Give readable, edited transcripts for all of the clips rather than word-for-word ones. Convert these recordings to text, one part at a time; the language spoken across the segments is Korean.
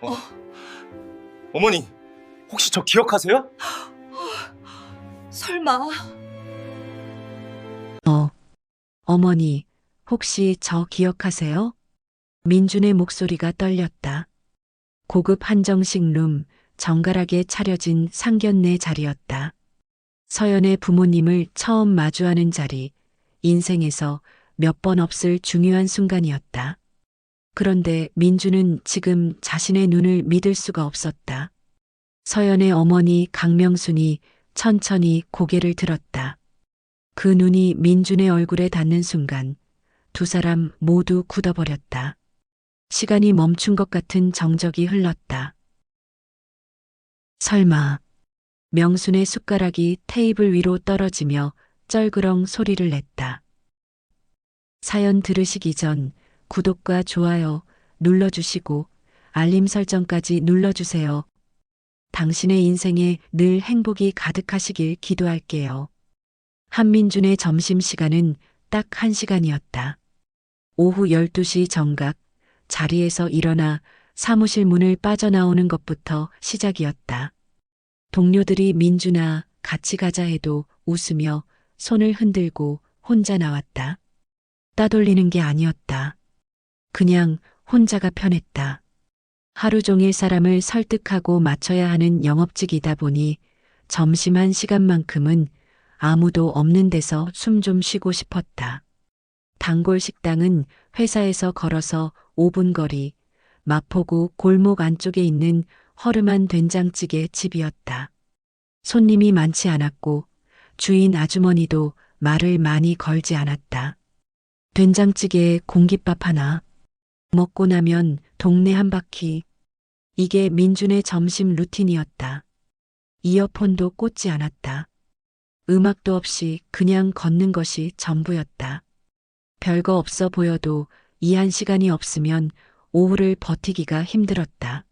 어, 어머니, 혹시 저 기억하세요? 설마. 어머니, 혹시 저 기억하세요? 민준의 목소리가 떨렸다. 고급 한정식 룸, 정갈하게 차려진 상견례 자리였다. 서연의 부모님을 처음 마주하는 자리, 인생에서 몇 번 없을 중요한 순간이었다. 그런데 민주는 지금 자신의 눈을 믿을 수가 없었다. 서연의 어머니 강명순이 천천히 고개를 들었다. 그 눈이 민준의 얼굴에 닿는 순간 두 사람 모두 굳어버렸다. 시간이 멈춘 것 같은 정적이 흘렀다. 설마 명순의 숟가락이 테이블 위로 떨어지며 쩔그렁 소리를 냈다. 사연 들으시기 전 구독과 좋아요 눌러주시고 알림 설정까지 눌러주세요. 당신의 인생에 늘 행복이 가득하시길 기도할게요. 한민준의 점심시간은 딱 1시간이었다. 오후 12시 정각 자리에서 일어나 사무실 문을 빠져나오는 것부터 시작이었다. 동료들이 민준아 같이 가자 해도 웃으며 손을 흔들고 혼자 나왔다. 따돌리는 게 아니었다. 그냥 혼자가 편했다. 하루 종일 사람을 설득하고 맞춰야 하는 영업직이다 보니 점심 1시간만큼은 아무도 없는 데서 숨 좀 쉬고 싶었다. 단골 식당은 회사에서 걸어서 5분 거리, 마포구 골목 안쪽에 있는 허름한 된장찌개 집이었다. 손님이 많지 않았고 주인 아주머니도 말을 많이 걸지 않았다. 된장찌개에 공깃밥 하나, 먹고 나면 동네 한 바퀴. 이게 민준의 점심 루틴이었다. 이어폰도 꽂지 않았다. 음악도 없이 그냥 걷는 것이 전부였다. 별거 없어 보여도 이 1시간이 없으면 오후를 버티기가 힘들었다.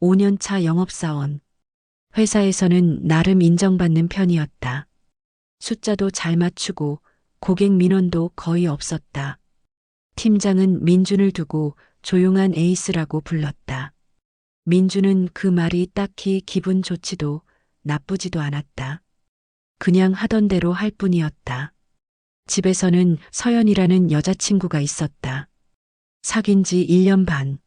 5년차 영업사원. 회사에서는 나름 인정받는 편이었다. 숫자도 잘 맞추고 고객 민원도 거의 없었다. 팀장은 민준을 두고 조용한 에이스라고 불렀다. 민준은 그 말이 딱히 기분 좋지도 나쁘지도 않았다. 그냥 하던 대로 할 뿐이었다. 집에서는 서연이라는 여자친구가 있었다. 사귄 지 1년 반.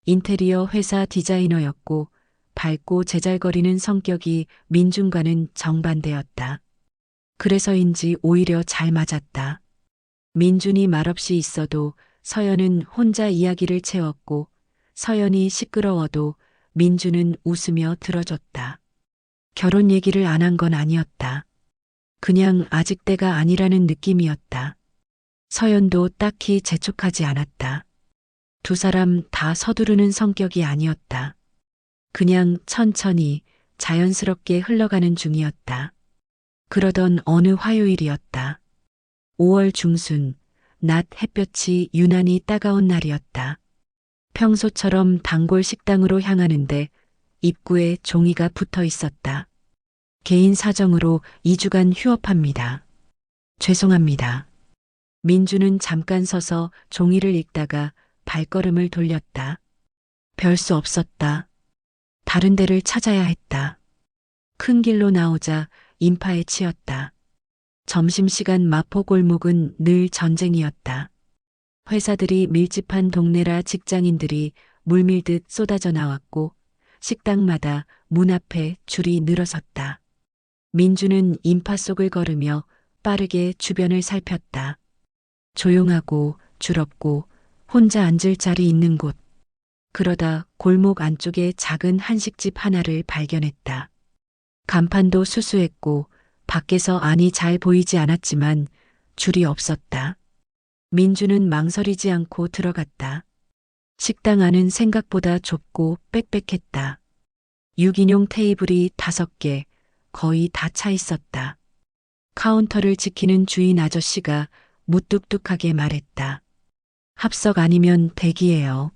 인테리어 회사 디자이너였고 밝고 제잘거리는 성격이 민준과는 정반대였다. 그래서인지 오히려 잘 맞았다. 민준이 말없이 있어도 서연은 혼자 이야기를 채웠고 서연이 시끄러워도 민준은 웃으며 들어줬다. 결혼 얘기를 안 한 건 아니었다. 그냥 아직 때가 아니라는 느낌이었다. 서연도 딱히 재촉하지 않았다. 두 사람 다 서두르는 성격이 아니었다. 그냥 천천히 자연스럽게 흘러가는 중이었다. 그러던 어느 화요일이었다. 5월 중순, 낮 햇볕이 유난히 따가운 날이었다. 평소처럼 단골 식당으로 향하는데 입구에 종이가 붙어 있었다. 개인 사정으로 2주간 휴업합니다. 죄송합니다. 민주는 잠깐 서서 종이를 읽다가 발걸음을 돌렸다. 별 수 없었다. 다른 데를 찾아야 했다. 큰 길로 나오자 인파에 치였다. 점심시간 마포골목은 늘 전쟁이었다. 회사들이 밀집한 동네라 직장인들이 물밀듯 쏟아져 나왔고 식당마다 문 앞에 줄이 늘어섰다. 민주는 인파 속을 걸으며 빠르게 주변을 살폈다. 조용하고 줄없고 혼자 앉을 자리 있는 곳. 그러다 골목 안쪽에 작은 한식집 하나를 발견했다. 간판도 수수했고 밖에서 안이 잘 보이지 않았지만 줄이 없었다. 민주는 망설이지 않고 들어갔다. 식당 안은 생각보다 좁고 빽빽했다. 6인용 테이블이 5개, 거의 다 차 있었다. 카운터를 지키는 주인 아저씨가 무뚝뚝하게 말했다. 합석 아니면 대기해요.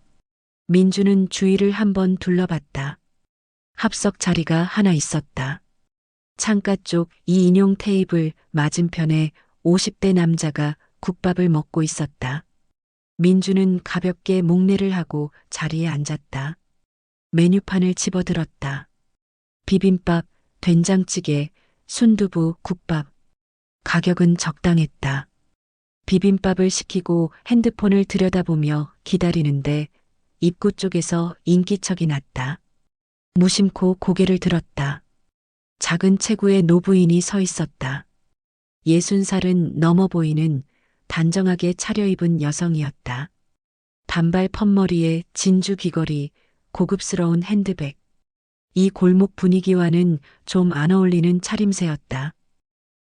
민주는 주위를 한번 둘러봤다. 합석 자리가 하나 있었다. 창가 쪽 2인용 테이블 맞은편에 50대 남자가 국밥을 먹고 있었다. 민주는 가볍게 목례를 하고 자리에 앉았다. 메뉴판을 집어들었다. 비빔밥, 된장찌개, 순두부, 국밥. 가격은 적당했다. 비빔밥을 시키고 핸드폰을 들여다보며 기다리는데 입구 쪽에서 인기척이 났다. 무심코 고개를 들었다. 작은 체구에 노부인이 서 있었다. 60살은 넘어 보이는 단정하게 차려입은 여성이었다. 단발 펌머리에 진주 귀걸이, 고급스러운 핸드백. 이 골목 분위기와는 좀 안 어울리는 차림새였다.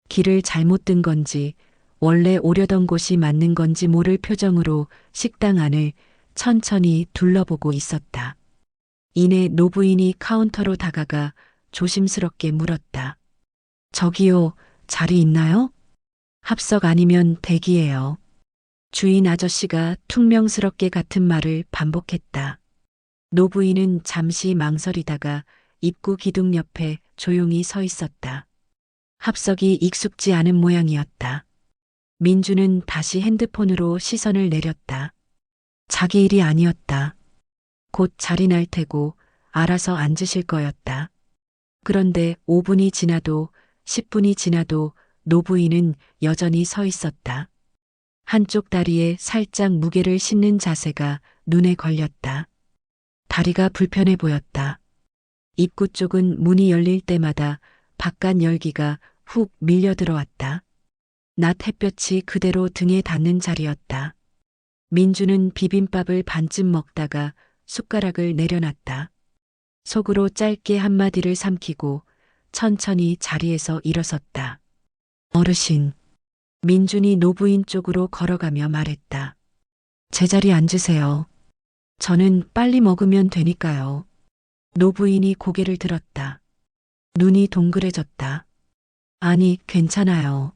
길을 잘못 든 건지 원래 오려던 곳이 맞는 건지 모를 표정으로 식당 안을 천천히 둘러보고 있었다. 이내 노부인이 카운터로 다가가 조심스럽게 물었다. 저기요, 자리 있나요? 합석 아니면 대기예요. 주인 아저씨가 퉁명스럽게 같은 말을 반복했다. 노부인은 잠시 망설이다가 입구 기둥 옆에 조용히 서 있었다. 합석이 익숙지 않은 모양이었다. 민주는 다시 핸드폰으로 시선을 내렸다. 자기 일이 아니었다. 곧 자리 날 테고 알아서 앉으실 거였다. 그런데 5분이 지나도 10분이 지나도 노부인은 여전히 서 있었다. 한쪽 다리에 살짝 무게를 싣는 자세가 눈에 걸렸다. 다리가 불편해 보였다. 입구 쪽은 문이 열릴 때마다 바깥 열기가 훅 밀려 들어왔다. 낮 햇볕이 그대로 등에 닿는 자리였다. 민주는 비빔밥을 반쯤 먹다가 숟가락을 내려놨다. 속으로 짧게 한마디를 삼키고 천천히 자리에서 일어섰다. 어르신. 민준이 노부인 쪽으로 걸어가며 말했다. 제자리에 앉으세요. 저는 빨리 먹으면 되니까요. 노부인이 고개를 들었다. 눈이 동그래졌다. 아니, 괜찮아요.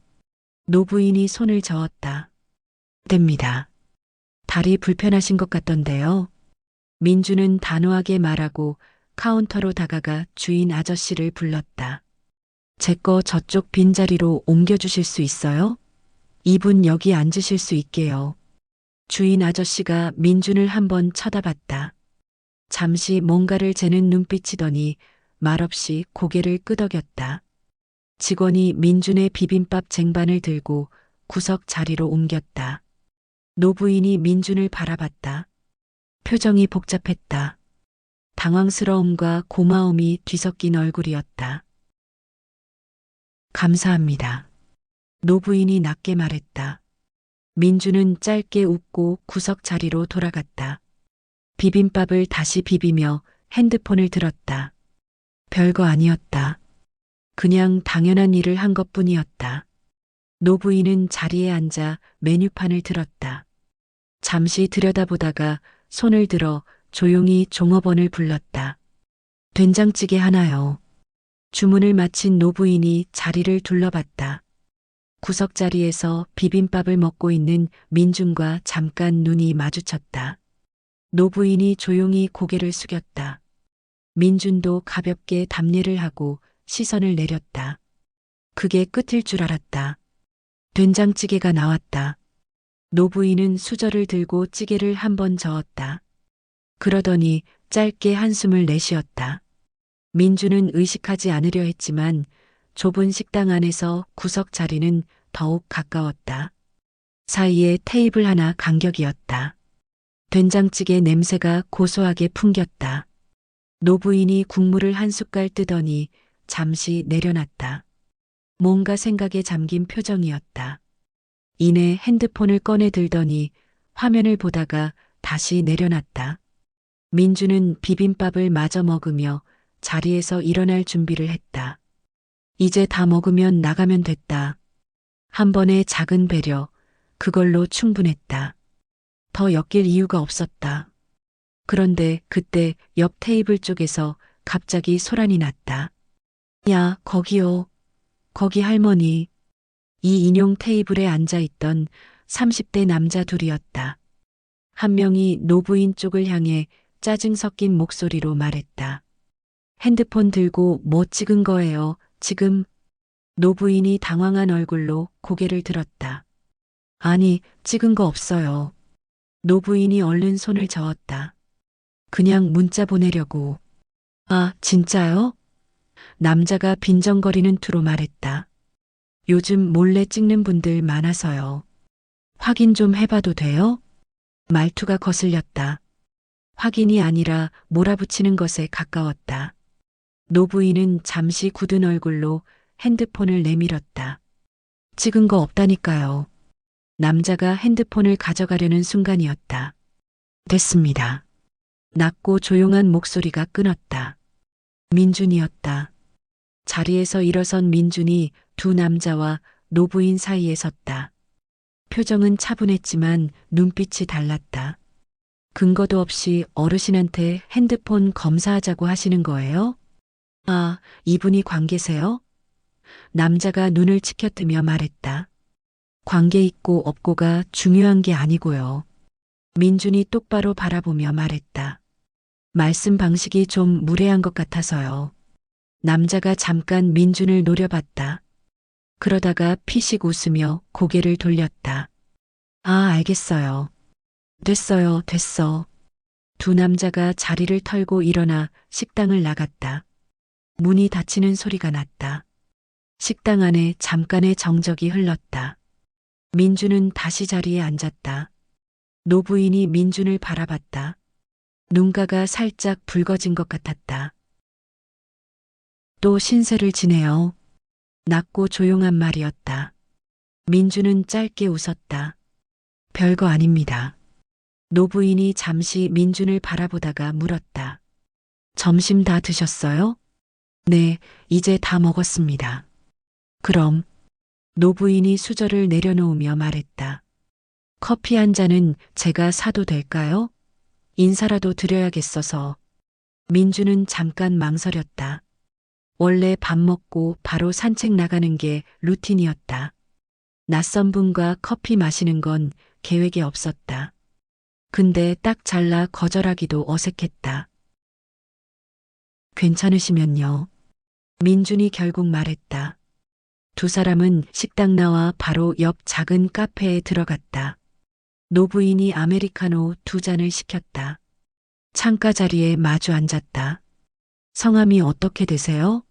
노부인이 손을 저었다. 됩니다. 다리 불편하신 것 같던데요. 민주는 단호하게 말하고 카운터로 다가가 주인 아저씨를 불렀다. 제 거 저쪽 빈자리로 옮겨주실 수 있어요? 이분 여기 앉으실 수 있게요. 주인 아저씨가 민준을 한번 쳐다봤다. 잠시 뭔가를 재는 눈빛이더니 말없이 고개를 끄덕였다. 직원이 민준의 비빔밥 쟁반을 들고 구석 자리로 옮겼다. 노부인이 민준을 바라봤다. 표정이 복잡했다. 당황스러움과 고마움이 뒤섞인 얼굴이었다. 감사합니다. 노부인이 낮게 말했다. 민주는 짧게 웃고 구석 자리로 돌아갔다. 비빔밥을 다시 비비며 핸드폰을 들었다. 별거 아니었다. 그냥 당연한 일을 한 것뿐이었다. 노부인은 자리에 앉아 메뉴판을 들었다. 잠시 들여다보다가 손을 들어 조용히 종업원을 불렀다. 된장찌개 하나요. 주문을 마친 노부인이 자리를 둘러봤다. 구석자리에서 비빔밥을 먹고 있는 민준과 잠깐 눈이 마주쳤다. 노부인이 조용히 고개를 숙였다. 민준도 가볍게 답례를 하고 시선을 내렸다. 그게 끝일 줄 알았다. 된장찌개가 나왔다. 노부인은 수저를 들고 찌개를 한 번 저었다. 그러더니 짧게 한숨을 내쉬었다. 민주는 의식하지 않으려 했지만 좁은 식당 안에서 구석 자리는 더욱 가까웠다. 사이에 테이블 하나 간격이었다. 된장찌개 냄새가 고소하게 풍겼다. 노부인이 국물을 한 숟갈 뜨더니 잠시 내려놨다. 뭔가 생각에 잠긴 표정이었다. 이내 핸드폰을 꺼내 들더니 화면을 보다가 다시 내려놨다. 민주는 비빔밥을 마저 먹으며 자리에서 일어날 준비를 했다. 이제 다 먹으면 나가면 됐다. 한 번의 작은 배려, 그걸로 충분했다. 더 엮일 이유가 없었다. 그런데 그때 옆 테이블 쪽에서 갑자기 소란이 났다. 야, 거기요. 거기 할머니. 이 인용 테이블에 앉아있던 30대 남자 둘이었다. 한 명이 노부인 쪽을 향해 짜증 섞인 목소리로 말했다. 핸드폰 들고 뭐 찍은 거예요, 지금? 노부인이 당황한 얼굴로 고개를 들었다. 아니, 찍은 거 없어요. 노부인이 얼른 손을 저었다. 그냥 문자 보내려고. 아, 진짜요? 남자가 빈정거리는 투로 말했다. 요즘 몰래 찍는 분들 많아서요. 확인 좀 해봐도 돼요? 말투가 거슬렸다. 확인이 아니라 몰아붙이는 것에 가까웠다. 노부인은 잠시 굳은 얼굴로 핸드폰을 내밀었다. 찍은 거 없다니까요. 남자가 핸드폰을 가져가려는 순간이었다. 됐습니다. 낮고 조용한 목소리가 끊었다. 민준이었다. 자리에서 일어선 민준이 두 남자와 노부인 사이에 섰다. 표정은 차분했지만 눈빛이 달랐다. 근거도 없이 어르신한테 핸드폰 검사하자고 하시는 거예요? 아, 이분이 관계세요? 남자가 눈을 치켜뜨며 말했다. 관계 있고 없고가 중요한 게 아니고요. 민준이 똑바로 바라보며 말했다. 말씀 방식이 좀 무례한 것 같아서요. 남자가 잠깐 민준을 노려봤다. 그러다가 피식 웃으며 고개를 돌렸다. 아, 알겠어요. 됐어요, 됐어. 두 남자가 자리를 털고 일어나 식당을 나갔다. 문이 닫히는 소리가 났다. 식당 안에 잠깐의 정적이 흘렀다. 민준은 다시 자리에 앉았다. 노부인이 민준을 바라봤다. 눈가가 살짝 붉어진 것 같았다. 또 신세를 지내요. 낮고 조용한 말이었다. 민준은 짧게 웃었다. 별거 아닙니다. 노부인이 잠시 민준을 바라보다가 물었다. 점심 다 드셨어요? 네, 이제 다 먹었습니다. 그럼 노부인이 수저를 내려놓으며 말했다. 커피 한 잔은 제가 사도 될까요? 인사라도 드려야겠어서. 민준은 잠깐 망설였다. 원래 밥 먹고 바로 산책 나가는 게 루틴이었다. 낯선 분과 커피 마시는 건 계획에 없었다. 근데 딱 잘라 거절하기도 어색했다. 괜찮으시면요. 민준이 결국 말했다. 두 사람은 식당 나와 바로 옆 작은 카페에 들어갔다. 노부인이 아메리카노 두 잔을 시켰다. 창가 자리에 마주 앉았다. 성함이 어떻게 되세요?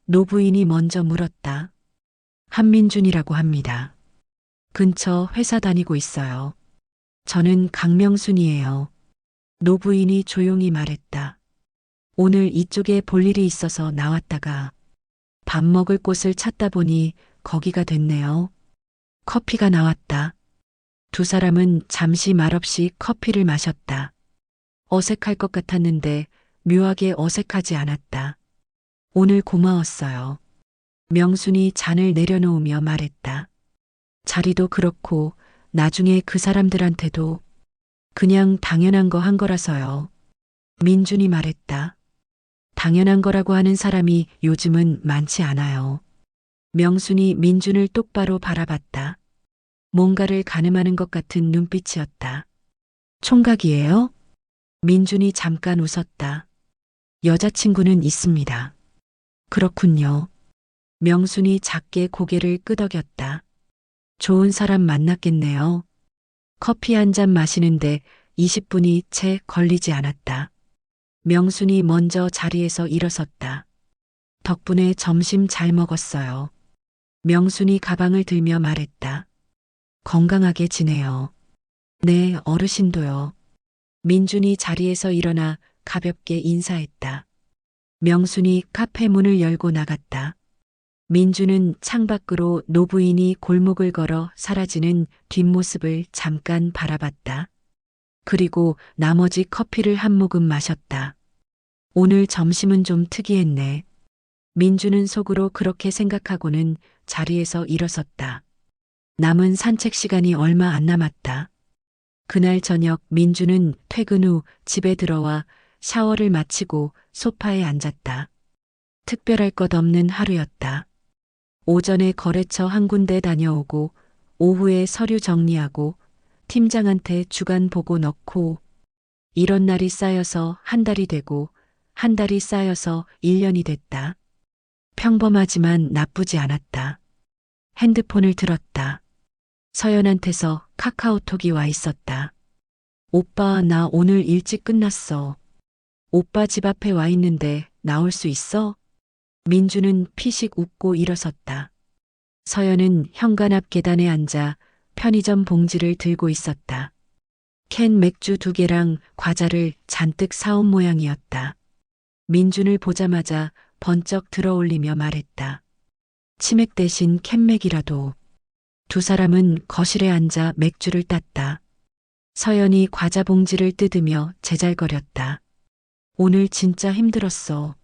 노부인이 먼저 물었다. 한민준이라고 합니다. 근처 회사 다니고 있어요. 저는 강명순이에요. 노부인이 조용히 말했다. 오늘 이쪽에 볼 일이 있어서 나왔다가 밥 먹을 곳을 찾다 보니 거기가 됐네요. 커피가 나왔다. 두 사람은 잠시 말없이 커피를 마셨다. 어색할 것 같았는데 묘하게 어색하지 않았다. 오늘 고마웠어요. 명순이 잔을 내려놓으며 말했다. 자리도 그렇고 나중에 그 사람들한테도 그냥 당연한 거 한 거라서요. 민준이 말했다. 당연한 거라고 하는 사람이 요즘은 많지 않아요. 명순이 민준을 똑바로 바라봤다. 뭔가를 가늠하는 것 같은 눈빛이었다. 총각이에요? 민준이 잠깐 웃었다. 여자친구는 있습니다. 그렇군요. 명순이 작게 고개를 끄덕였다. 좋은 사람 만났겠네요. 커피 한 잔 마시는데 20분이 채 걸리지 않았다. 명순이 먼저 자리에서 일어섰다. 덕분에 점심 잘 먹었어요. 명순이 가방을 들며 말했다. 건강하게 지내요. 네, 어르신도요. 민준이 자리에서 일어나 가볍게 인사했다. 명순이 카페 문을 열고 나갔다. 민준은 창밖으로 노부인이 골목을 걸어 사라지는 뒷모습을 잠깐 바라봤다. 그리고 나머지 커피를 한 모금 마셨다. 오늘 점심은 좀 특이했네. 민준은 속으로 그렇게 생각하고는 자리에서 일어섰다. 남은 산책 시간이 얼마 안 남았다. 그날 저녁 민준은 퇴근 후 집에 들어와 샤워를 마치고 소파에 앉았다. 특별할 것 없는 하루였다. 오전에 거래처 한 군데 다녀오고 오후에 서류 정리하고 팀장한테 주간 보고 넣고 이런 날이 쌓여서 한 달이 되고 한 달이 쌓여서 1년이 됐다. 평범하지만 나쁘지 않았다. 핸드폰을 들었다. 서연한테서 카카오톡이 와 있었다. 오빠, 나 오늘 일찍 끝났어. 오빠 집 앞에 와 있는데 나올 수 있어? 민주는 피식 웃고 일어섰다. 서연은 현관 앞 계단에 앉아 편의점 봉지를 들고 있었다. 캔 맥주 2개랑 과자를 잔뜩 사온 모양이었다. 민준을 보자마자 번쩍 들어올리며 말했다. 치맥 대신 캔맥이라도. 두 사람은 거실에 앉아 맥주를 땄다. 서연이 과자 봉지를 뜯으며 제잘거렸다. 오늘 진짜 힘들었어.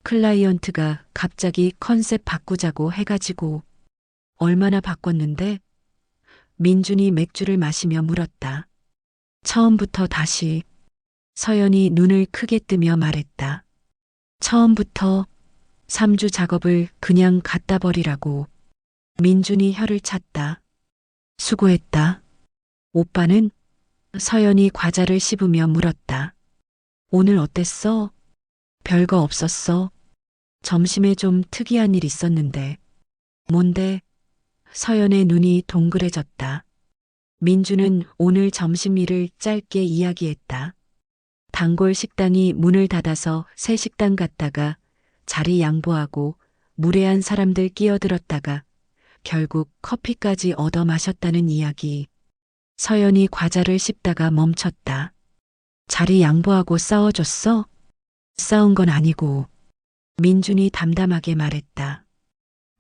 클라이언트가 갑자기 컨셉 바꾸자고 해가지고. 얼마나 바꿨는데? 민준이 맥주를 마시며 물었다. 처음부터 다시. 서연이 눈을 크게 뜨며 말했다. 처음부터 3주 작업을 그냥 갖다 버리라고. 민준이 혀를 찼다. 수고했다. 오빠는? 서연이 과자를 씹으며 물었다. 오늘 어땠어? 별거 없었어. 점심에 좀 특이한 일 있었는데. 뭔데? 서연의 눈이 동그래졌다. 민주는 오늘 점심 일을 짧게 이야기했다. 단골 식당이 문을 닫아서 새 식당 갔다가 자리 양보하고 무례한 사람들 끼어들었다가 결국 커피까지 얻어 마셨다는 이야기. 서연이 과자를 씹다가 멈췄다. 자리 양보하고 싸워줬어? 싸운 건 아니고. 민준이 담담하게 말했다.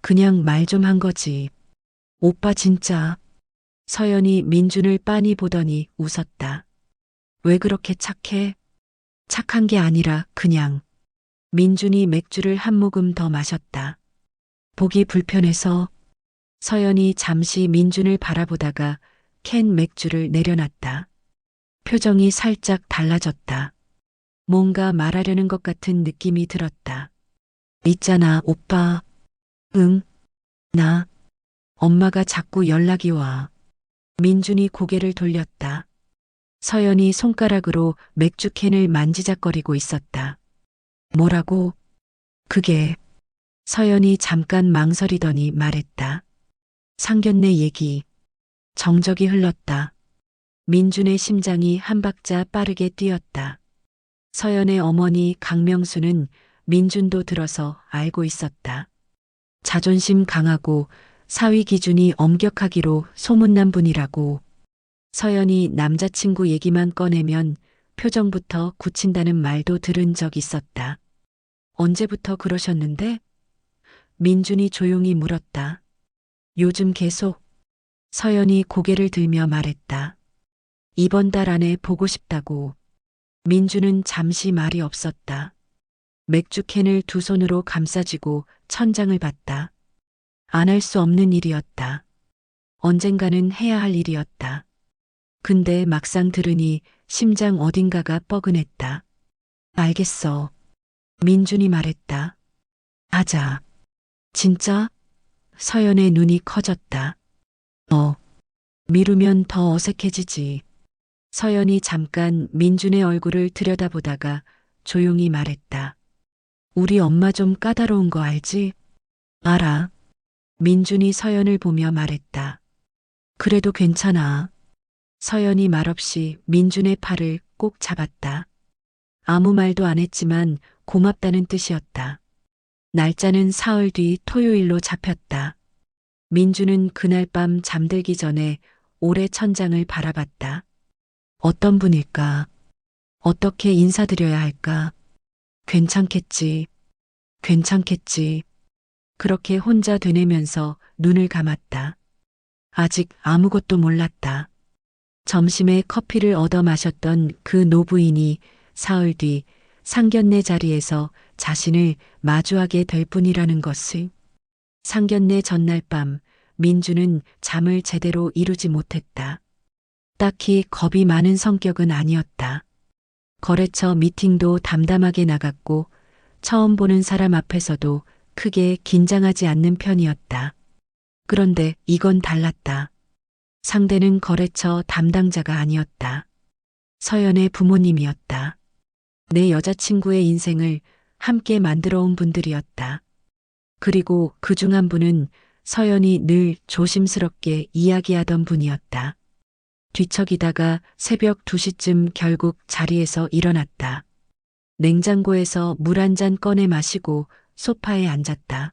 그냥 말 좀 한 거지. 오빠 진짜. 서연이 민준을 빤히 보더니 웃었다. 왜 그렇게 착해? 착한 게 아니라 그냥. 민준이 맥주를 한 모금 더 마셨다. 보기 불편해서. 서연이 잠시 민준을 바라보다가 캔 맥주를 내려놨다. 표정이 살짝 달라졌다. 뭔가 말하려는 것 같은 느낌이 들었다. 있잖아, 오빠. 응? 나? 엄마가 자꾸 연락이 와. 민준이 고개를 돌렸다. 서연이 손가락으로 맥주캔을 만지작거리고 있었다. 뭐라고? 그게. 서연이 잠깐 망설이더니 말했다. 상견례 얘기. 정적이 흘렀다. 민준의 심장이 한 박자 빠르게 뛰었다. 서연의 어머니 강명수는 민준도 들어서 알고 있었다. 자존심 강하고 사위 기준이 엄격하기로 소문난 분이라고. 서연이 남자친구 얘기만 꺼내면 표정부터 굳힌다는 말도 들은 적 있었다. 언제부터 그러셨는데? 민준이 조용히 물었다. 요즘 계속. 서연이 고개를 들며 말했다. 이번 달 안에 보고 싶다고. 민준은 잠시 말이 없었다. 맥주캔을 두 손으로 감싸쥐고 천장을 봤다. 안 할 수 없는 일이었다. 언젠가는 해야 할 일이었다. 근데 막상 들으니 심장 어딘가가 뻐근했다. 알겠어. 민준이 말했다. 하자. 진짜? 서연의 눈이 커졌다. 미루면 더 어색해지지. 서연이 잠깐 민준의 얼굴을 들여다보다가 조용히 말했다. 우리 엄마 좀 까다로운 거 알지? 알아. 민준이 서연을 보며 말했다. 그래도 괜찮아. 서연이 말없이 민준의 팔을 꼭 잡았다. 아무 말도 안 했지만 고맙다는 뜻이었다. 날짜는 사흘 뒤 토요일로 잡혔다. 민준은 그날 밤 잠들기 전에 올해 천장을 바라봤다. 어떤 분일까? 어떻게 인사드려야 할까? 괜찮겠지. 괜찮겠지. 그렇게 혼자 되뇌면서 눈을 감았다. 아직 아무것도 몰랐다. 점심에 커피를 얻어 마셨던 그 노부인이 사흘 뒤 상견례 자리에서 자신을 마주하게 될 뿐이라는 것을. 상견례 전날 밤 민주는 잠을 제대로 이루지 못했다. 딱히 겁이 많은 성격은 아니었다. 거래처 미팅도 담담하게 나갔고 처음 보는 사람 앞에서도 크게 긴장하지 않는 편이었다. 그런데 이건 달랐다. 상대는 거래처 담당자가 아니었다. 서연의 부모님이었다. 내 여자친구의 인생을 함께 만들어 온 분들이었다. 그리고 그중 한 분은 서연이 늘 조심스럽게 이야기하던 분이었다. 뒤척이다가 새벽 2시쯤 결국 자리에서 일어났다. 냉장고에서 물 한 잔 꺼내 마시고 소파에 앉았다.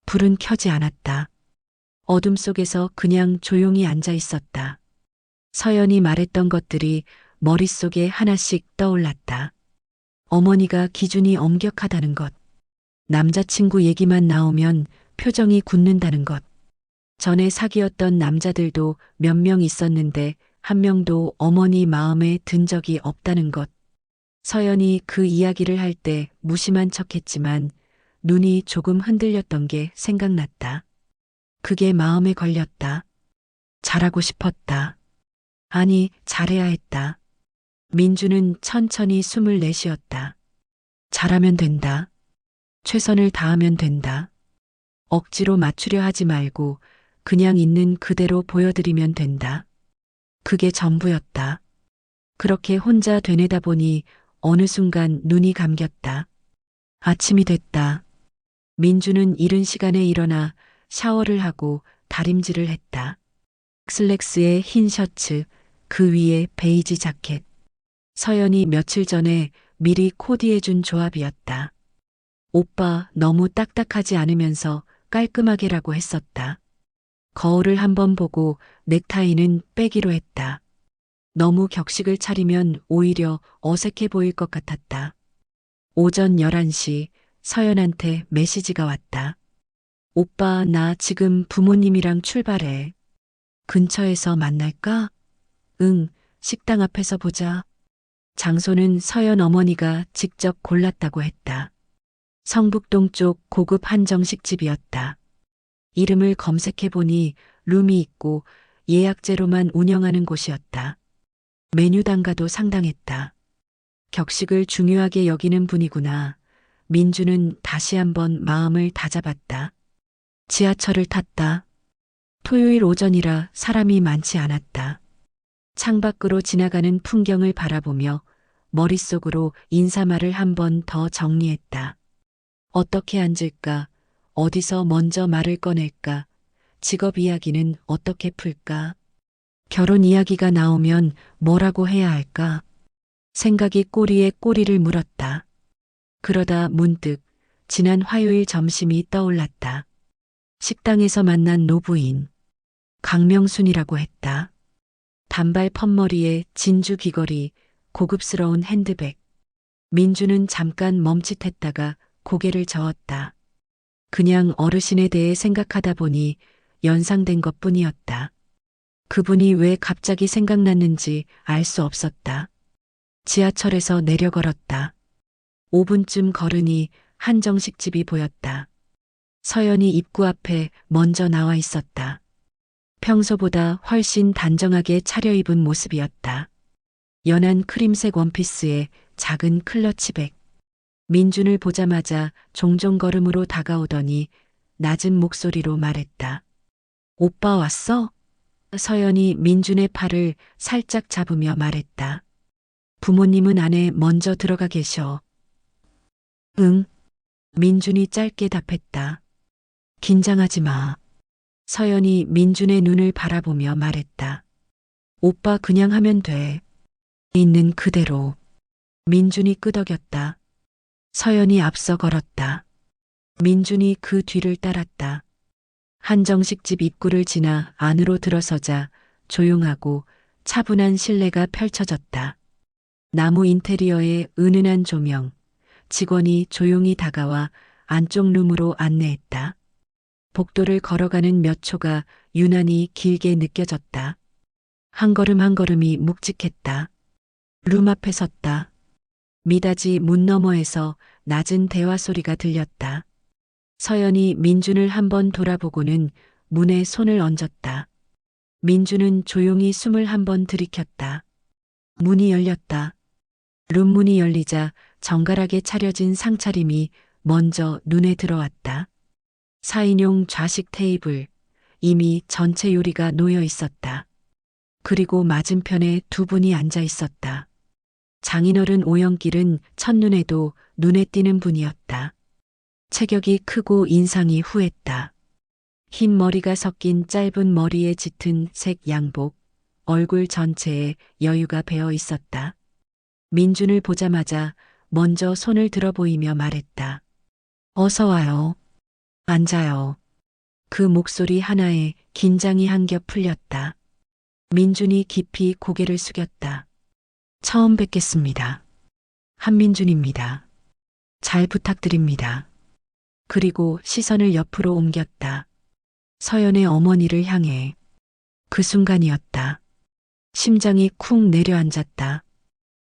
불은 켜지 않았다. 어둠 속에서 그냥 조용히 앉아 있었다. 서연이 말했던 것들이 머릿속에 하나씩 떠올랐다. 어머니가 기준이 엄격하다는 것. 남자친구 얘기만 나오면 표정이 굳는다는 것. 전에 사귀었던 남자들도 몇 명 있었는데 한 명도 어머니 마음에 든 적이 없다는 것. 서연이 그 이야기를 할 때 무심한 척했지만 눈이 조금 흔들렸던 게 생각났다. 그게 마음에 걸렸다. 잘하고 싶었다. 아니, 잘해야 했다. 민주는 천천히 숨을 내쉬었다. 잘하면 된다. 최선을 다하면 된다. 억지로 맞추려 하지 말고 그냥 있는 그대로 보여드리면 된다. 그게 전부였다. 그렇게 혼자 되뇌다 보니 어느 순간 눈이 감겼다. 아침이 됐다. 민주는 이른 시간에 일어나 샤워를 하고 다림질을 했다. 슬랙스에 흰 셔츠, 그 위에 베이지 자켓. 서연이 며칠 전에 미리 코디해준 조합이었다. 오빠 너무 딱딱하지 않으면서 깔끔하게라고 했었다. 거울을 한번 보고 넥타이는 빼기로 했다. 너무 격식을 차리면 오히려 어색해 보일 것 같았다. 오전 11시 서연한테 메시지가 왔다. 오빠, 나 지금 부모님이랑 출발해. 근처에서 만날까? 응, 식당 앞에서 보자. 장소는 서연 어머니가 직접 골랐다고 했다. 성북동 쪽 고급 한정식집이었다. 이름을 검색해보니 룸이 있고 예약제로만 운영하는 곳이었다. 메뉴 단가도 상당했다. 격식을 중요하게 여기는 분이구나. 민주는 다시 한번 마음을 다잡았다. 지하철을 탔다. 토요일 오전이라 사람이 많지 않았다. 창밖으로 지나가는 풍경을 바라보며 머릿속으로 인사말을 한 번 더 정리했다. 어떻게 앉을까? 어디서 먼저 말을 꺼낼까? 직업 이야기는 어떻게 풀까? 결혼 이야기가 나오면 뭐라고 해야 할까? 생각이 꼬리에 꼬리를 물었다. 그러다 문득 지난 화요일 점심이 떠올랐다. 식당에서 만난 노부인. 강명순이라고 했다. 단발 펌머리에 진주 귀걸이, 고급스러운 핸드백. 민주는 잠깐 멈칫했다가 고개를 저었다. 그냥 어르신에 대해 생각하다 보니 연상된 것뿐이었다. 그분이 왜 갑자기 생각났는지 알 수 없었다. 지하철에서 내려 걸었다. 5분쯤 걸으니 한정식집이 보였다. 서연이 입구 앞에 먼저 나와 있었다. 평소보다 훨씬 단정하게 차려입은 모습이었다. 연한 크림색 원피스에 작은 클러치백. 민준을 보자마자 종종 걸음으로 다가오더니 낮은 목소리로 말했다. 오빠 왔어? 서연이 민준의 팔을 살짝 잡으며 말했다. 부모님은 안에 먼저 들어가 계셔. 응. 민준이 짧게 답했다. 긴장하지 마. 서연이 민준의 눈을 바라보며 말했다. 오빠 그냥 하면 돼. 있는 그대로. 민준이 끄덕였다. 서연이 앞서 걸었다. 민준이 그 뒤를 따랐다. 한정식집 입구를 지나 안으로 들어서자 조용하고 차분한 실내가 펼쳐졌다. 나무 인테리어에 은은한 조명, 직원이 조용히 다가와 안쪽 룸으로 안내했다. 복도를 걸어가는 몇 초가 유난히 길게 느껴졌다. 한 걸음 한 걸음이 묵직했다. 룸 앞에 섰다. 미닫이 문 너머에서 낮은 대화 소리가 들렸다. 서연이 민준을 한번 돌아보고는 문에 손을 얹었다. 민준은 조용히 숨을 한번 들이켰다. 문이 열렸다. 룸 문이 열리자 정갈하게 차려진 상차림이 먼저 눈에 들어왔다. 4인용 좌식 테이블, 이미 전체 요리가 놓여 있었다. 그리고 맞은편에 두 분이 앉아 있었다. 장인어른 오영길은 첫눈에도 눈에 띄는 분이었다. 체격이 크고 인상이 후했다. 흰 머리가 섞인 짧은 머리에 짙은 색 양복, 얼굴 전체에 여유가 배어 있었다. 민준을 보자마자 먼저 손을 들어 보이며 말했다. 어서 와요. 앉아요. 그 목소리 하나에 긴장이 한 겹 풀렸다. 민준이 깊이 고개를 숙였다. 처음 뵙겠습니다. 한민준입니다. 잘 부탁드립니다. 그리고 시선을 옆으로 옮겼다. 서연의 어머니를 향해. 그 순간이었다. 심장이 쿵 내려앉았다.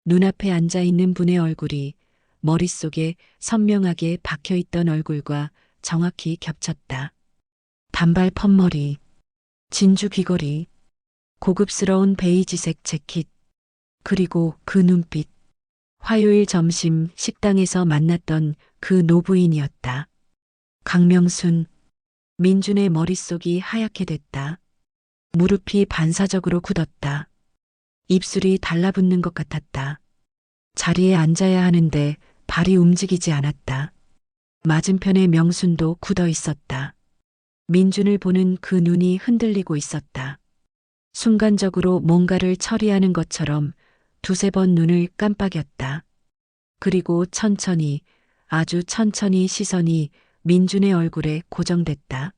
눈앞에 앉아 있는 분의 얼굴이 머릿속에 선명하게 박혀있던 얼굴과 정확히 겹쳤다. 단발 펌머리, 진주 귀걸이, 고급스러운 베이지색 재킷, 그리고 그 눈빛. 화요일 점심 식당에서 만났던 그 노부인이었다. 강명순. 민준의 머릿속이 하얗게 됐다. 무릎이 반사적으로 굳었다. 입술이 달라붙는 것 같았다. 자리에 앉아야 하는데 발이 움직이지 않았다. 맞은편에 명순도 굳어 있었다. 민준을 보는 그 눈이 흔들리고 있었다. 순간적으로 뭔가를 처리하는 것처럼 두세 번 눈을 깜빡였다. 그리고 천천히, 아주 천천히 시선이 민준의 얼굴에 고정됐다.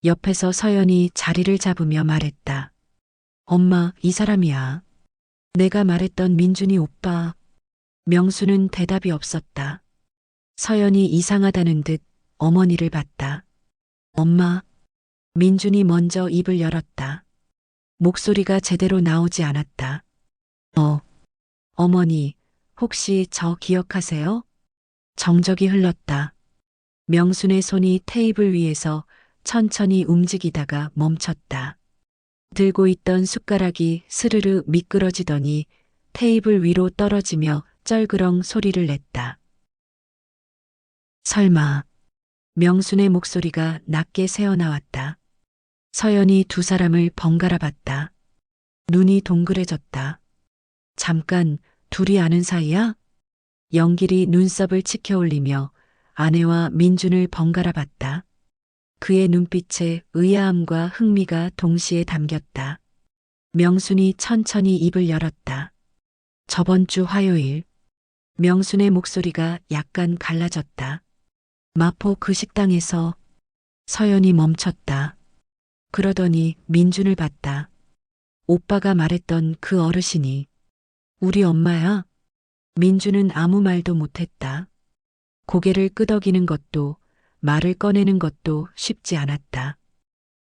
옆에서 서연이 자리를 잡으며 말했다. 엄마, 이 사람이야. 내가 말했던 민준이 오빠. 명수는 대답이 없었다. 서연이 이상하다는 듯 어머니를 봤다. 엄마. 민준이 먼저 입을 열었다. 목소리가 제대로 나오지 않았다. 어머니, 혹시 저 기억하세요? 정적이 흘렀다. 명순의 손이 테이블 위에서 천천히 움직이다가 멈췄다. 들고 있던 숟가락이 스르르 미끄러지더니 테이블 위로 떨어지며 쩔그렁 소리를 냈다. 설마. 명순의 목소리가 낮게 새어나왔다. 서연이 두 사람을 번갈아 봤다. 눈이 동그래졌다. 잠깐, 둘이 아는 사이야? 영길이 눈썹을 치켜 올리며 아내와 민준을 번갈아 봤다. 그의 눈빛에 의아함과 흥미가 동시에 담겼다. 명순이 천천히 입을 열었다. 저번 주 화요일. 명순의 목소리가 약간 갈라졌다. 마포 그 식당에서. 서연이 멈췄다. 그러더니 민준을 봤다. 오빠가 말했던 그 어르신이 우리 엄마야? 민준은 아무 말도 못했다. 고개를 끄덕이는 것도 말을 꺼내는 것도 쉽지 않았다.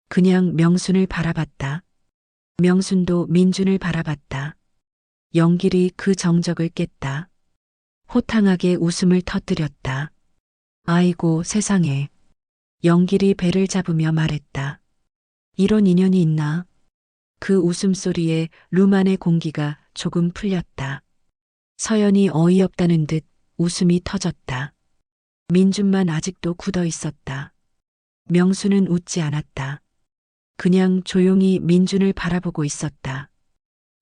그냥 명순을 바라봤다. 명순도 민준을 바라봤다. 영길이 그 정적을 깼다. 호탕하게 웃음을 터뜨렸다. 아이고 세상에. 영길이 배를 잡으며 말했다. 이런 인연이 있나? 그 웃음소리에 룸 안의 공기가 조금 풀렸다. 서연이 어이없다는 듯 웃음이 터졌다. 민준만 아직도 굳어 있었다. 명수는 웃지 않았다. 그냥 조용히 민준을 바라보고 있었다.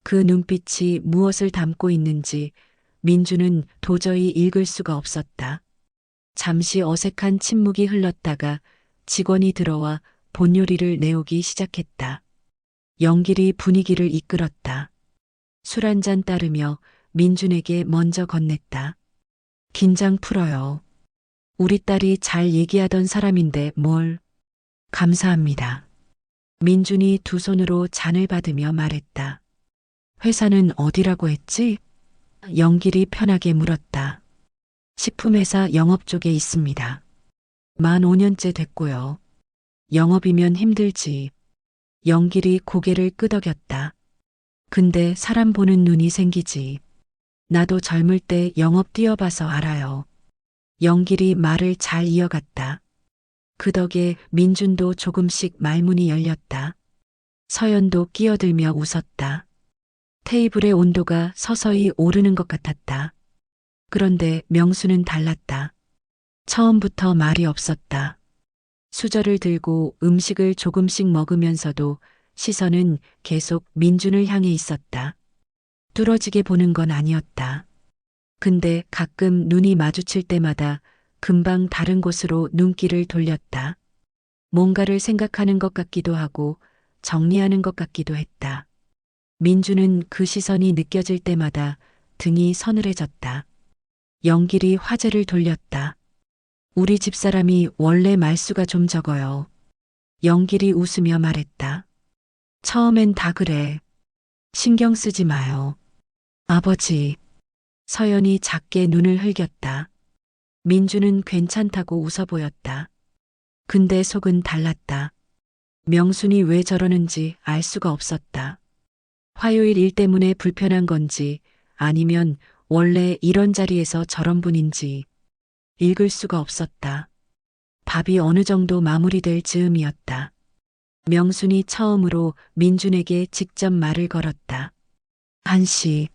그 눈빛이 무엇을 담고 있는지 민준은 도저히 읽을 수가 없었다. 잠시 어색한 침묵이 흘렀다가 직원이 들어와 본 요리를 내오기 시작했다. 영길이 분위기를 이끌었다. 술 한 잔 따르며 민준에게 먼저 건넸다. 긴장 풀어요. 우리 딸이 잘 얘기하던 사람인데 뭘. 감사합니다. 민준이 두 손으로 잔을 받으며 말했다. 회사는 어디라고 했지? 영길이 편하게 물었다. 식품회사 영업 쪽에 있습니다. 만 5년째 됐고요. 영업이면 힘들지. 영길이 고개를 끄덕였다. 근데 사람 보는 눈이 생기지. 나도 젊을 때 영업 뛰어봐서 알아요. 영길이 말을 잘 이어갔다. 그 덕에 민준도 조금씩 말문이 열렸다. 서연도 끼어들며 웃었다. 테이블의 온도가 서서히 오르는 것 같았다. 그런데 명수는 달랐다. 처음부터 말이 없었다. 수저를 들고 음식을 조금씩 먹으면서도 시선은 계속 민준을 향해 있었다. 뚫어지게 보는 건 아니었다. 근데 가끔 눈이 마주칠 때마다 금방 다른 곳으로 눈길을 돌렸다. 뭔가를 생각하는 것 같기도 하고 정리하는 것 같기도 했다. 민준은 그 시선이 느껴질 때마다 등이 서늘해졌다. 영길이 화제를 돌렸다. 우리 집사람이 원래 말수가 좀 적어요. 영길이 웃으며 말했다. 처음엔 다 그래. 신경 쓰지 마요. 아버지. 서연이 작게 눈을 흘겼다. 민주는 괜찮다고 웃어 보였다. 근데 속은 달랐다. 명순이 왜 저러는지 알 수가 없었다. 화요일 일 때문에 불편한 건지 아니면 원래 이런 자리에서 저런 분인지 읽을 수가 없었다. 밥이 어느 정도 마무리될 즈음이었다. 명순이 처음으로 민준에게 직접 말을 걸었다. 한씨.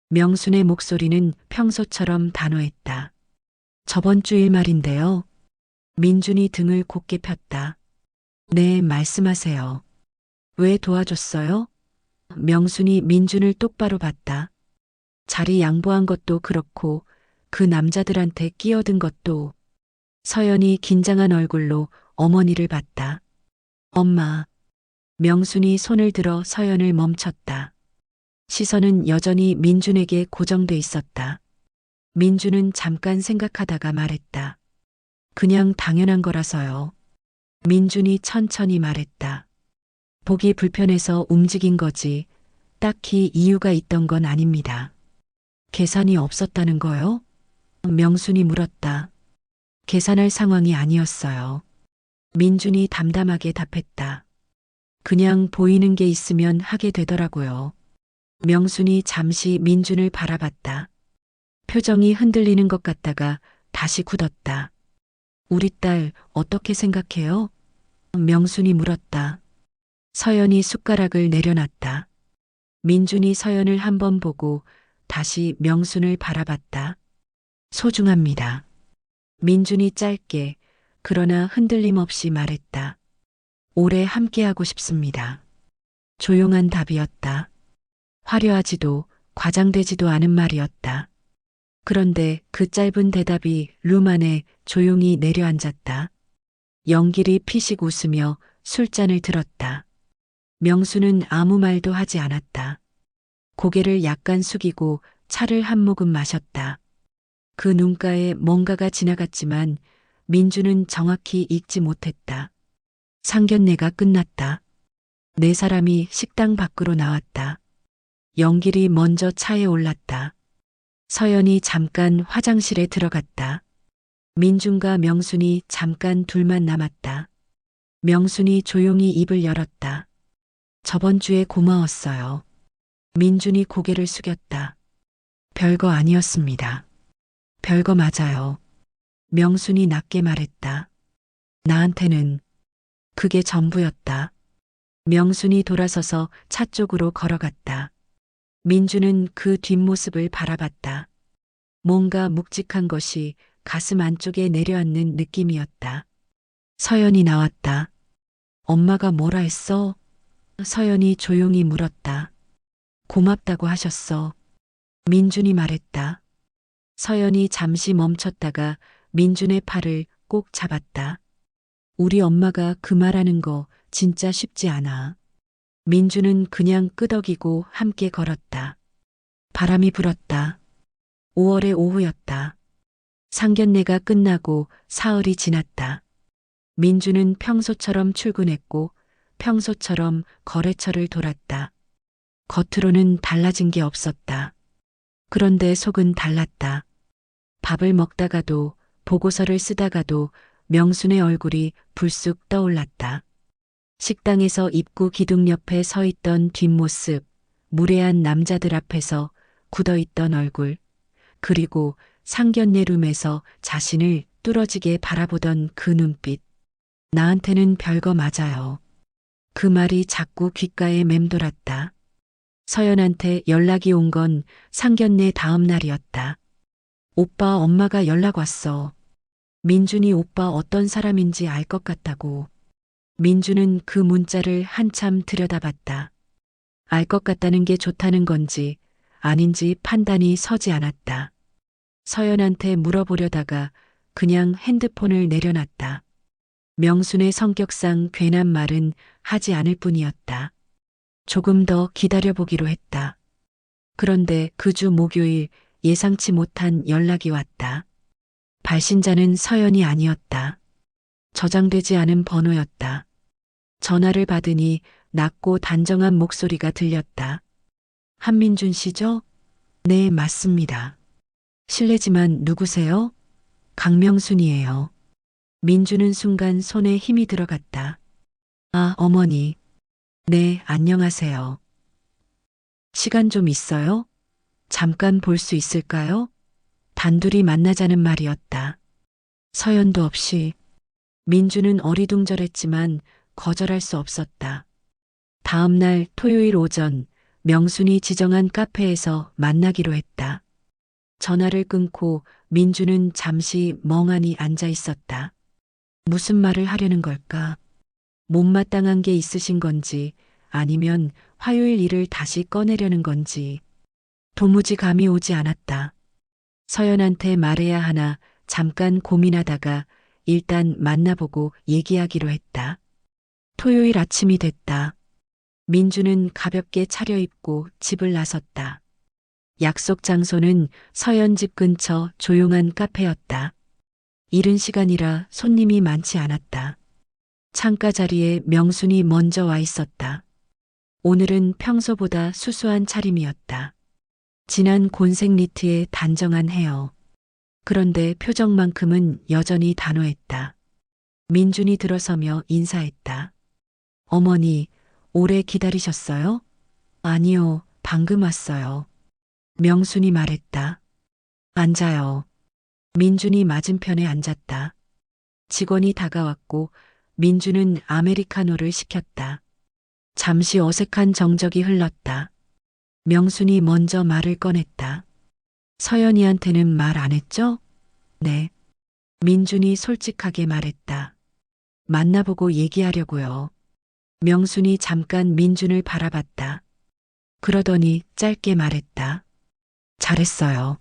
명순의 목소리는 평소처럼 단호했다. 저번 주일 말인데요. 민준이 등을 곧게 폈다. 네, 말씀하세요. 왜 도와줬어요? 명순이 민준을 똑바로 봤다. 자리 양보한 것도 그렇고 그 남자들한테 끼어든 것도. 서연이 긴장한 얼굴로 어머니를 봤다. 엄마. 명순이 손을 들어 서연을 멈췄다. 시선은 여전히 민준에게 고정돼 있었다. 민준은 잠깐 생각하다가 말했다. 그냥 당연한 거라서요. 민준이 천천히 말했다. 보기 불편해서 움직인 거지 딱히 이유가 있던 건 아닙니다. 계산이 없었다는 거요? 명순이 물었다. 계산할 상황이 아니었어요. 민준이 담담하게 답했다. 그냥 보이는 게 있으면 하게 되더라고요. 명순이 잠시 민준을 바라봤다. 표정이 흔들리는 것 같다가 다시 굳었다. 우리 딸 어떻게 생각해요? 명순이 물었다. 서연이 숟가락을 내려놨다. 민준이 서연을 한번 보고 다시 명순을 바라봤다. 소중합니다. 민준이 짧게 그러나 흔들림 없이 말했다. 오래 함께하고 싶습니다. 조용한 답이었다. 화려하지도 과장되지도 않은 말이었다. 그런데 그 짧은 대답이 룸 안에 조용히 내려앉았다. 영길이 피식 웃으며 술잔을 들었다. 명수는 아무 말도 하지 않았다. 고개를 약간 숙이고 차를 한 모금 마셨다. 그 눈가에 뭔가가 지나갔지만 민주는 정확히 읽지 못했다. 상견례가 끝났다. 네 사람이 식당 밖으로 나왔다. 영길이 먼저 차에 올랐다. 서연이 잠깐 화장실에 들어갔다. 민준과 명순이 잠깐 둘만 남았다. 명순이 조용히 입을 열었다. 저번 주에 고마웠어요. 민준이 고개를 숙였다. 별거 아니었습니다. 별거 맞아요. 명순이 낮게 말했다. 나한테는 그게 전부였다. 명순이 돌아서서 차 쪽으로 걸어갔다. 민주는 그 뒷모습을 바라봤다. 뭔가 묵직한 것이 가슴 안쪽에 내려앉는 느낌이었다. 서연이 나왔다. 엄마가 뭐라 했어? 서연이 조용히 물었다. 고맙다고 하셨어. 민준이 말했다. 서연이 잠시 멈췄다가 민준의 팔을 꼭 잡았다. 우리 엄마가 그 말하는 거 진짜 쉽지 않아. 민주는 그냥 끄덕이고 함께 걸었다. 바람이 불었다. 5월의 오후였다. 상견례가 끝나고 사흘이 지났다. 민주는 평소처럼 출근했고 평소처럼 거래처를 돌았다. 겉으로는 달라진 게 없었다. 그런데 속은 달랐다. 밥을 먹다가도 보고서를 쓰다가도 명순의 얼굴이 불쑥 떠올랐다. 식당에서 입구 기둥 옆에 서 있던 뒷모습, 무례한 남자들 앞에서 굳어있던 얼굴, 그리고 상견례 룸에서 자신을 뚫어지게 바라보던 그 눈빛. 나한테는 별거 맞아요. 그 말이 자꾸 귓가에 맴돌았다. 서연한테 연락이 온 건 상견례 다음 날이었다. 오빠 엄마가 연락 왔어. 민준이 오빠 어떤 사람인지 알 것 같다고. 민주는 그 문자를 한참 들여다봤다. 알 것 같다는 게 좋다는 건지 아닌지 판단이 서지 않았다. 서연한테 물어보려다가 그냥 핸드폰을 내려놨다. 명순의 성격상 괜한 말은 하지 않을 뿐이었다. 조금 더 기다려보기로 했다. 그런데 그 주 목요일 예상치 못한 연락이 왔다. 발신자는 서연이 아니었다. 저장되지 않은 번호였다. 전화를 받으니 낮고 단정한 목소리가 들렸다. 한민준 씨죠? 네, 맞습니다. 실례지만 누구세요? 강명순이에요. 민주는 순간 손에 힘이 들어갔다. 아, 어머니. 네, 안녕하세요. 시간 좀 있어요? 잠깐 볼 수 있을까요? 단둘이 만나자는 말이었다. 서연도 없이. 민주는 어리둥절했지만 거절할 수 없었다. 다음 날 토요일 오전 명순이 지정한 카페에서 만나기로 했다. 전화를 끊고 민주는 잠시 멍하니 앉아 있었다. 무슨 말을 하려는 걸까? 못마땅한 게 있으신 건지 아니면 화요일 일을 다시 꺼내려는 건지 도무지 감이 오지 않았다. 서연한테 말해야 하나 잠깐 고민하다가 일단 만나보고 얘기하기로 했다. 토요일 아침이 됐다. 민주는 가볍게 차려입고 집을 나섰다. 약속 장소는 서연 집 근처 조용한 카페였다. 이른 시간이라 손님이 많지 않았다. 창가 자리에 명순이 먼저 와 있었다. 오늘은 평소보다 수수한 차림이었다. 진한 곤색 니트에 단정한 헤어. 그런데 표정만큼은 여전히 단호했다. 민준이 들어서며 인사했다. 어머니, 오래 기다리셨어요? 아니요, 방금 왔어요. 명순이 말했다. 앉아요. 민준이 맞은편에 앉았다. 직원이 다가왔고 민준은 아메리카노를 시켰다. 잠시 어색한 정적이 흘렀다. 명순이 먼저 말을 꺼냈다. 서연이한테는 말 안 했죠? 네. 민준이 솔직하게 말했다. 만나보고 얘기하려고요. 명순이 잠깐 민준을 바라봤다. 그러더니 짧게 말했다. 잘했어요.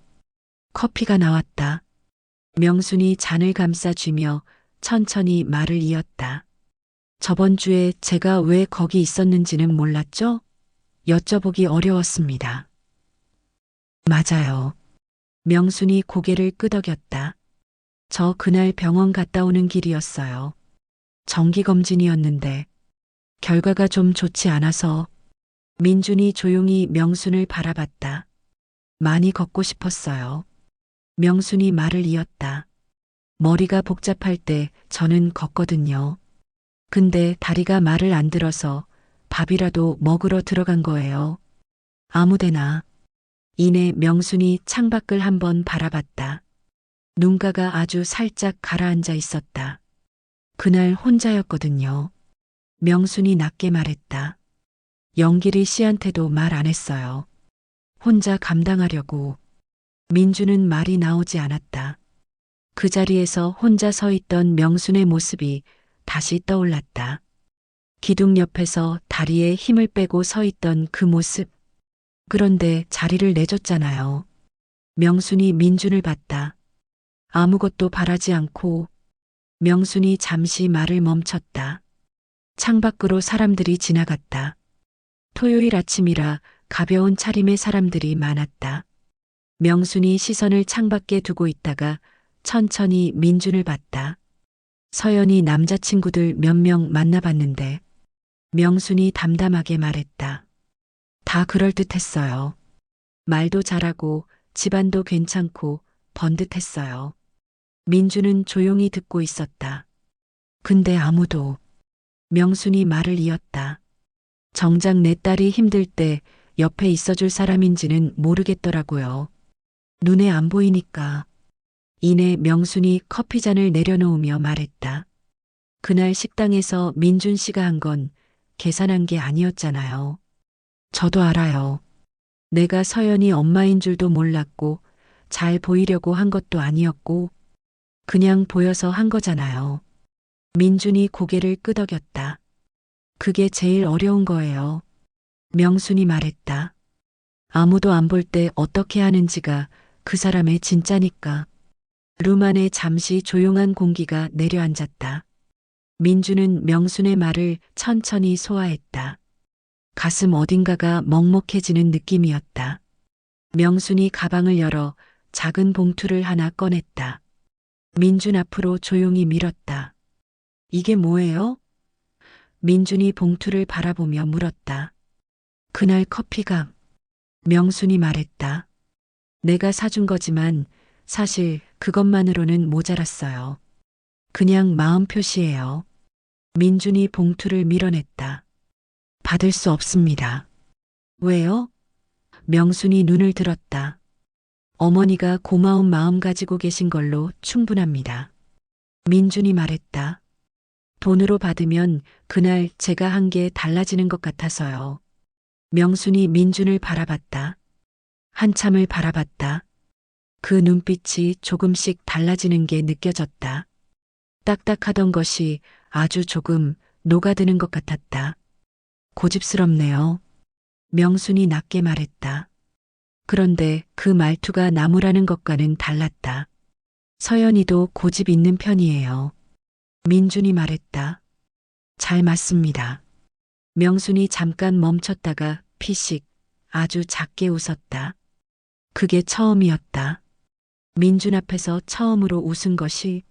커피가 나왔다. 명순이 잔을 감싸쥐며 천천히 말을 이었다. 저번 주에 제가 왜 거기 있었는지는 몰랐죠? 여쭤보기 어려웠습니다. 맞아요. 명순이 고개를 끄덕였다. 저 그날 병원 갔다 오는 길이었어요. 정기검진이었는데 결과가 좀 좋지 않아서 민준이 조용히 명순을 바라봤다. 많이 걷고 싶었어요. 명순이 말을 이었다. 머리가 복잡할 때 저는 걷거든요. 근데 다리가 말을 안 들어서 밥이라도 먹으러 들어간 거예요. 아무데나. 이내 명순이 창밖을 한번 바라봤다. 눈가가 아주 살짝 가라앉아 있었다. 그날 혼자였거든요. 명순이 낮게 말했다. 영길이 씨한테도 말 안 했어요. 혼자 감당하려고. 민주는 말이 나오지 않았다. 그 자리에서 혼자 서 있던 명순의 모습이 다시 떠올랐다. 기둥 옆에서 다리에 힘을 빼고 서 있던 그 모습. 그런데 자리를 내줬잖아요. 명순이 민준을 봤다. 아무것도 바라지 않고. 명순이 잠시 말을 멈췄다. 창밖으로 사람들이 지나갔다. 토요일 아침이라 가벼운 차림의 사람들이 많았다. 명순이 시선을 창밖에 두고 있다가 천천히 민준을 봤다. 서연이 남자친구들 몇 명 만나봤는데 명순이 담담하게 말했다. 다 그럴듯했어요. 말도 잘하고 집안도 괜찮고 번듯했어요. 민주는 조용히 듣고 있었다. 근데 아무도. 명순이 말을 이었다. 정작 내 딸이 힘들 때 옆에 있어줄 사람인지는 모르겠더라고요. 눈에 안 보이니까. 이내 명순이 커피잔을 내려놓으며 말했다. 그날 식당에서 민준 씨가 한 건 계산한 게 아니었잖아요. 저도 알아요. 내가 서연이 엄마인 줄도 몰랐고 잘 보이려고 한 것도 아니었고 그냥 보여서 한 거잖아요. 민준이 고개를 끄덕였다. 그게 제일 어려운 거예요. 명순이 말했다. 아무도 안 볼 때 어떻게 하는지가 그 사람의 진짜니까. 룸 안에 잠시 조용한 공기가 내려앉았다. 민주는 명순의 말을 천천히 소화했다. 가슴 어딘가가 먹먹해지는 느낌이었다. 명순이 가방을 열어 작은 봉투를 하나 꺼냈다. 민준 앞으로 조용히 밀었다. 이게 뭐예요? 민준이 봉투를 바라보며 물었다. 그날 커피가. 명순이 말했다. 내가 사준 거지만 사실 그것만으로는 모자랐어요. 그냥 마음 표시예요. 민준이 봉투를 밀어냈다. 받을 수 없습니다. 왜요? 명순이 눈을 들었다. 어머니가 고마운 마음 가지고 계신 걸로 충분합니다. 민준이 말했다. 돈으로 받으면 그날 제가 한 게 달라지는 것 같아서요. 명순이 민준을 바라봤다. 한참을 바라봤다. 그 눈빛이 조금씩 달라지는 게 느껴졌다. 딱딱하던 것이 아주 조금 녹아드는 것 같았다. 고집스럽네요. 명순이 낮게 말했다. 그런데 그 말투가 나무라는 것과는 달랐다. 서연이도 고집 있는 편이에요. 민준이 말했다. 잘 맞습니다. 명순이 잠깐 멈췄다가 피식 아주 작게 웃었다. 그게 처음이었다. 민준 앞에서 처음으로 웃은 것이.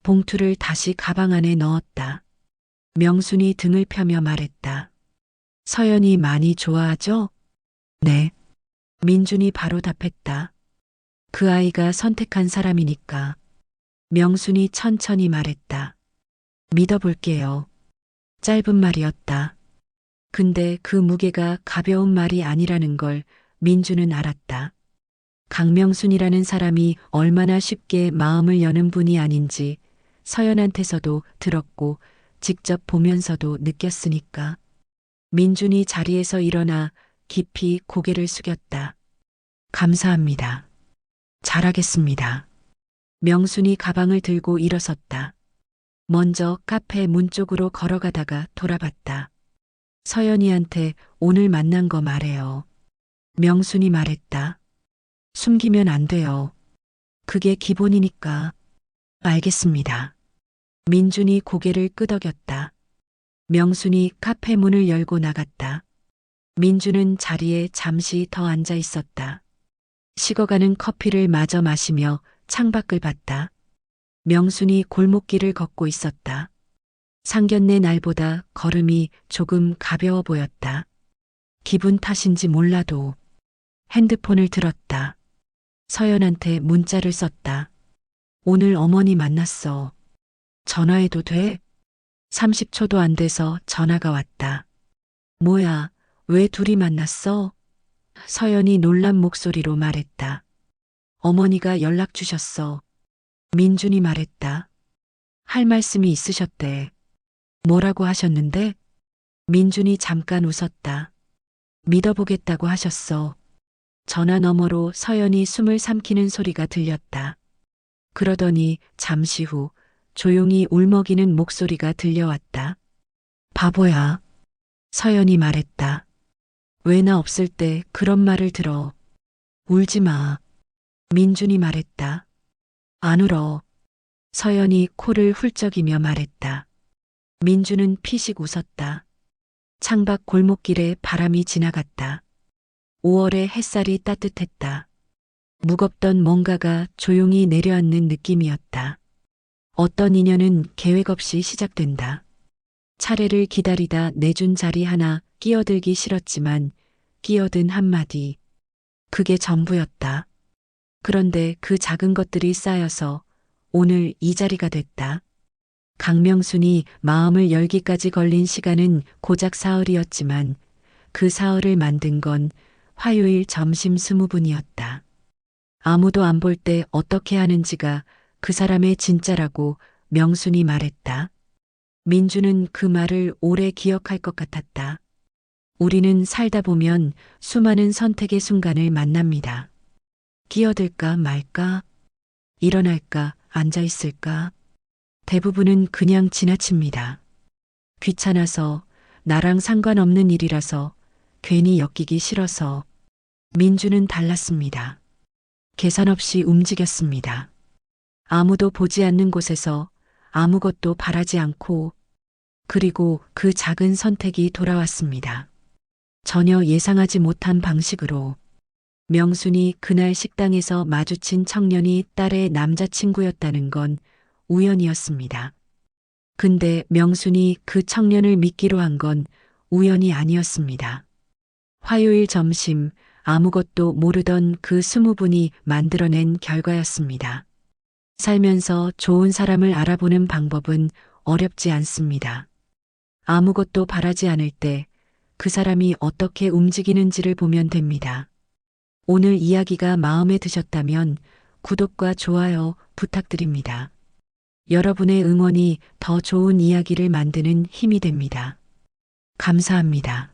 봉투를 다시 가방 안에 넣었다. 명순이 등을 펴며 말했다. 서연이 많이 좋아하죠? 네. 민준이 바로 답했다. 그 아이가 선택한 사람이니까. 명순이 천천히 말했다. 믿어볼게요. 짧은 말이었다. 근데 그 무게가 가벼운 말이 아니라는 걸 민준은 알았다. 강명순이라는 사람이 얼마나 쉽게 마음을 여는 분이 아닌지 서연한테서도 들었고 직접 보면서도 느꼈으니까. 민준이 자리에서 일어나 깊이 고개를 숙였다. 감사합니다. 잘하겠습니다. 명순이 가방을 들고 일어섰다. 먼저 카페 문 쪽으로 걸어가다가 돌아봤다. 서연이한테 오늘 만난 거 말해요. 명순이 말했다. 숨기면 안 돼요. 그게 기본이니까. 알겠습니다. 민준이 고개를 끄덕였다. 명순이 카페 문을 열고 나갔다. 민준은 자리에 잠시 더 앉아 있었다. 식어가는 커피를 마저 마시며 창밖을 봤다. 명순이 골목길을 걷고 있었다. 상견례 날보다 걸음이 조금 가벼워 보였다. 기분 탓인지 몰라도 핸드폰을 들었다. 서연한테 문자를 썼다. 오늘 어머니 만났어. 전화해도 돼? 30초도 안 돼서 전화가 왔다. 뭐야, 왜 둘이 만났어? 서연이 놀란 목소리로 말했다. 어머니가 연락 주셨어. 민준이 말했다. 할 말씀이 있으셨대. 뭐라고 하셨는데? 민준이 잠깐 웃었다. 믿어보겠다고 하셨어. 전화 너머로 서연이 숨을 삼키는 소리가 들렸다. 그러더니 잠시 후 조용히 울먹이는 목소리가 들려왔다. 바보야. 서연이 말했다. 왜 나 없을 때 그런 말을 들어. 울지 마. 민준이 말했다. 안 울어. 서연이 코를 훌쩍이며 말했다. 민준은 피식 웃었다. 창밖 골목길에 바람이 지나갔다. 5월의 햇살이 따뜻했다. 무겁던 뭔가가 조용히 내려앉는 느낌이었다. 어떤 인연은 계획 없이 시작된다. 차례를 기다리다 내준 자리 하나 끼어들기 싫었지만 끼어든 한마디. 그게 전부였다. 그런데 그 작은 것들이 쌓여서 오늘 이 자리가 됐다. 강명순이 마음을 열기까지 걸린 시간은 고작 사흘이었지만 그 사흘을 만든 건 화요일 점심 20분이었다. 아무도 안 볼 때 어떻게 하는지가 그 사람의 진짜라고 명순이 말했다. 민주는 그 말을 오래 기억할 것 같았다. 우리는 살다 보면 수많은 선택의 순간을 만납니다. 끼어들까 말까? 일어날까 앉아 있을까? 대부분은 그냥 지나칩니다. 귀찮아서, 나랑 상관없는 일이라서, 괜히 엮이기 싫어서. 민주는 달랐습니다. 계산 없이 움직였습니다. 아무도 보지 않는 곳에서 아무것도 바라지 않고, 그리고 그 작은 선택이 돌아왔습니다. 전혀 예상하지 못한 방식으로. 명순이 그날 식당에서 마주친 청년이 딸의 남자친구였다는 건 우연이었습니다. 근데 명순이 그 청년을 믿기로 한 건 우연이 아니었습니다. 화요일 점심 아무것도 모르던 그 20분이 만들어낸 결과였습니다. 살면서 좋은 사람을 알아보는 방법은 어렵지 않습니다. 아무것도 바라지 않을 때 그 사람이 어떻게 움직이는지를 보면 됩니다. 오늘 이야기가 마음에 드셨다면 구독과 좋아요 부탁드립니다. 여러분의 응원이 더 좋은 이야기를 만드는 힘이 됩니다. 감사합니다.